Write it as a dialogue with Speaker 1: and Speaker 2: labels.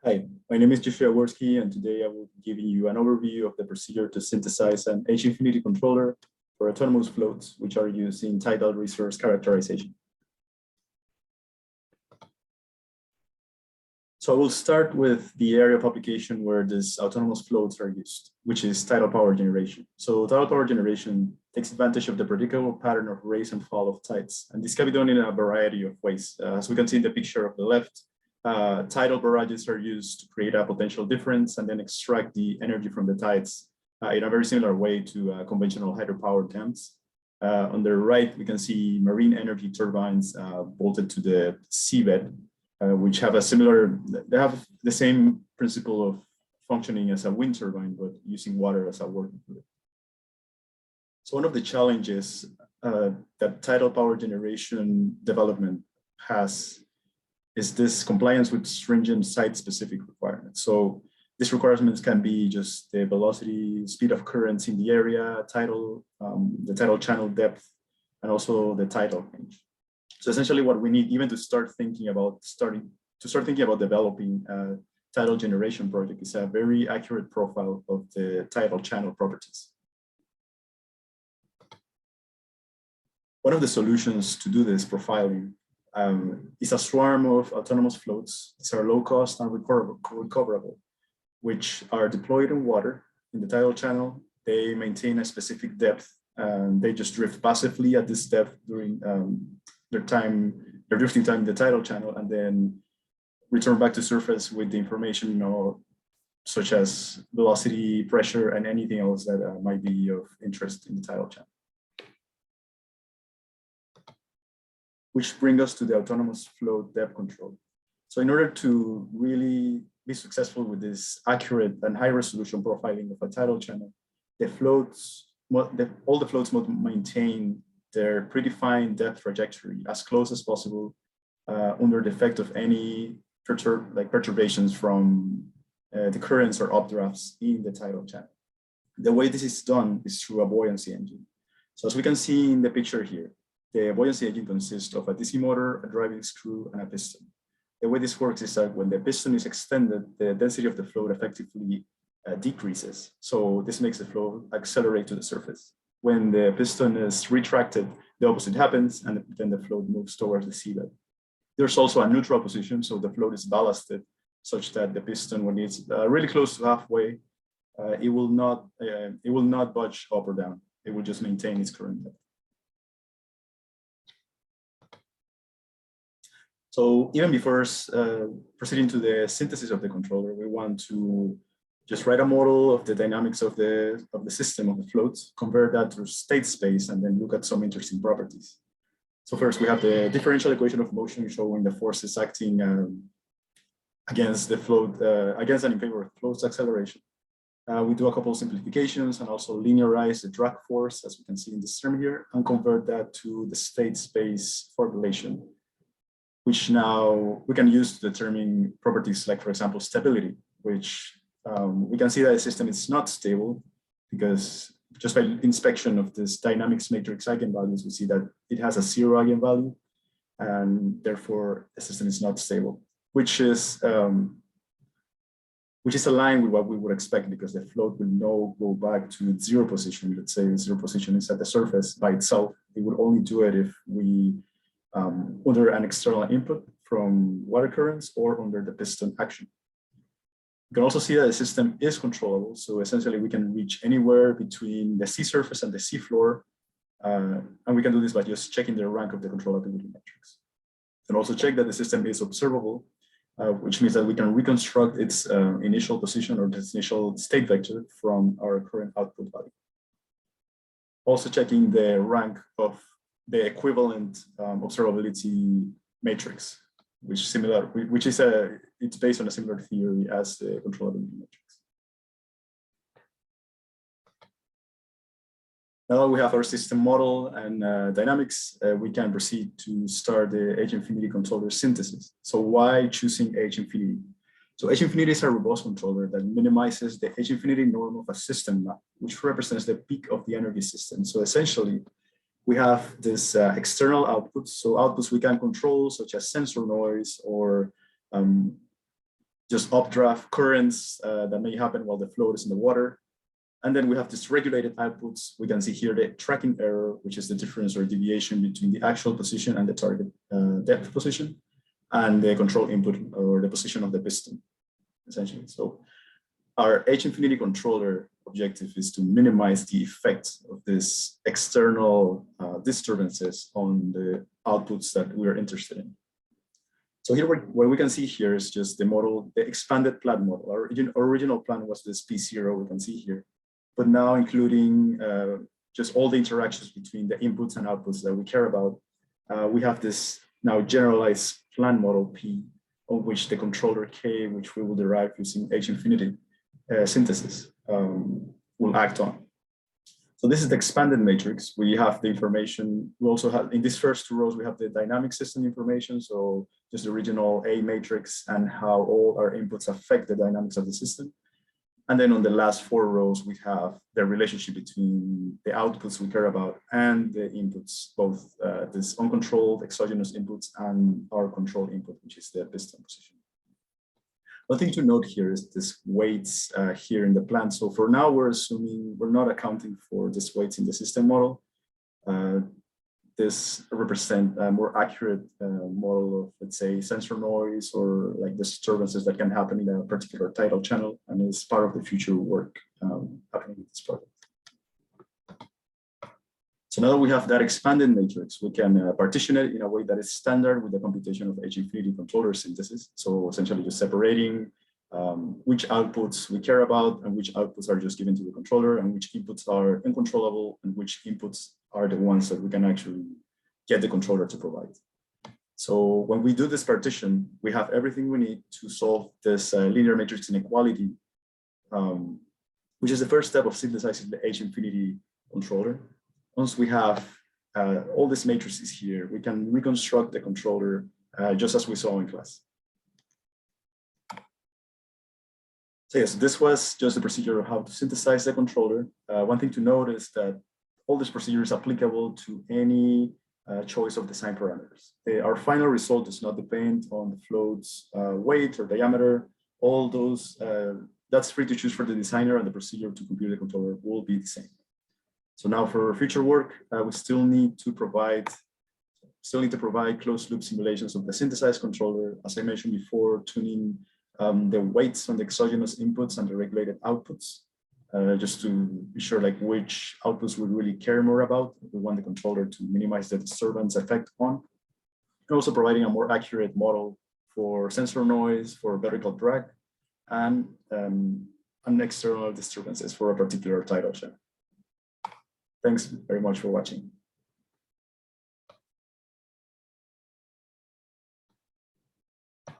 Speaker 1: Hi, my name is Joshua Worski, and today I will be giving you an overview of the procedure to synthesize an H-infinity controller for autonomous floats, which are used in tidal resource characterization. So I will start with the area of application where these autonomous floats are used, which is tidal power generation. So tidal power generation takes advantage of the predictable pattern of rise and fall of tides. And this can be done in a variety of ways. As we can see in the picture of the left, tidal barrages are used to create a potential difference and then extract the energy from the tides in a very similar way to conventional hydropower dams. On the right, we can see marine energy turbines bolted to the seabed, which have a similar, they have the same principle of functioning as a wind turbine, but using water as a working fluid. So one of the challenges that tidal power generation development has is this compliance with stringent site-specific requirements. So these requirements can be just the velocity, speed of currents in the area, tidal, the tidal channel depth, and also the tidal range. So essentially what we need even to start thinking about developing a tidal generation project is a very accurate profile of the tidal channel properties. One of the solutions to do this profiling is a swarm of autonomous floats. These are low cost and recoverable, which are deployed in water in the tidal channel. They maintain a specific depth and they just drift passively at this depth during their drifting time in the tidal channel, and then return back to surface with the information, such as velocity, pressure, and anything else that might be of interest in the tidal channel. Which brings us to the autonomous float depth control. So in order to really be successful with this accurate and high resolution profiling of a tidal channel, all the floats must maintain their predefined depth trajectory as close as possible under the effect of any perturbations from the currents or updrafts in the tidal channel. The way this is done is through a buoyancy engine. So as we can see in the picture here, the buoyancy engine consists of a DC motor, a driving screw, and a piston. The way this works is that when the piston is extended, the density of the float effectively decreases. So this makes the float accelerate to the surface. When the piston is retracted, the opposite happens, and then the float moves towards the seabed. There's also a neutral position, so the float is ballasted such that the piston, when it's really close to halfway, it will not budge up or down. It will just maintain its current depth. So even before proceeding to the synthesis of the controller, we want to just write a model of the dynamics of the system of the floats, convert that to state space, and then look at some interesting properties. So first, we have the differential equation of motion showing the forces acting against the float, against and in favor of float's acceleration. We do a couple of simplifications and also linearize the drag force, as we can see in this term here, and convert that to the state space formulation, which now we can use to determine properties like, for example, stability, which we can see that the system is not stable because just by inspection of this dynamics matrix eigenvalues, we see that it has a 0 eigenvalue, and therefore the system is not stable, which is aligned with what we would expect because the float will now go back to its 0 position. Let's say 0 position is at the surface by itself. It would only do it if we under an external input from water currents or under the piston action. You can also see that the system is controllable. So essentially we can reach anywhere between the sea surface and the sea floor. And we can do this by just checking the rank of the controllability metrics. And also check that the system is observable, which means that we can reconstruct its initial position or its initial state vector from our current output value. Also checking the rank of the equivalent observability matrix, it's based on a similar theory as the controllability matrix. Now that we have our system model and dynamics, we can proceed to start the H-infinity controller synthesis. So why choosing H-infinity? So H-infinity is a robust controller that minimizes the H-infinity norm of a system map, which represents the peak of the energy system. So essentially, we have this external outputs. So outputs we can control, such as sensor noise or just updraft currents that may happen while the float is in the water. And then we have this regulated outputs. We can see here the tracking error, which is the difference or deviation between the actual position and the target depth position, and the control input or the position of the piston, essentially. So our H-infinity controller objective is to minimize the effects of this external disturbances on the outputs that we are interested in. So here, what we can see here is just the model, the expanded plan model. Our original plan was this P0 we can see here, but now including just all the interactions between the inputs and outputs that we care about, we have this now generalized plan model P, on which the controller K, which we will derive using H-infinity synthesis, will act on. So this is the expanded matrix. We have the information. We also have, in these first two rows, we have the dynamic system information. So just the original A matrix and how all our inputs affect the dynamics of the system. And then on the last four rows, we have the relationship between the outputs we care about and the inputs, both this uncontrolled exogenous inputs and our control input, which is the piston position. One thing to note here is this weights here in the plan. So for now, we're assuming we're not accounting for this weights in the system model. This represent a more accurate model of, let's say, sensor noise or like disturbances that can happen in a particular tidal channel, and is part of the future work happening with this project. So now that we have that expanded matrix, we can partition it in a way that is standard with the computation of H-infinity controller synthesis. So essentially just separating which outputs we care about and which outputs are just given to the controller and which inputs are uncontrollable and which inputs are the ones that we can actually get the controller to provide. So when we do this partition, we have everything we need to solve this linear matrix inequality, which is the first step of synthesizing the H-infinity controller. Once we have all these matrices here, we can reconstruct the controller just as we saw in class. So yes, this was just the procedure of how to synthesize the controller. One thing to note is that all this procedure is applicable to any choice of design parameters. Our final result does not depend on the float's weight or diameter. All those, that's free to choose for the designer, and the procedure to compute the controller will be the same. So now for future work, we still need to provide closed loop simulations of the synthesized controller. As I mentioned before, tuning the weights on the exogenous inputs and the regulated outputs, just to be sure like which outputs we really care more about. We want the controller to minimize the disturbance effect on. And also providing a more accurate model for sensor noise, for vertical drag, and external disturbances for a particular tidal channel. Thanks very much for watching.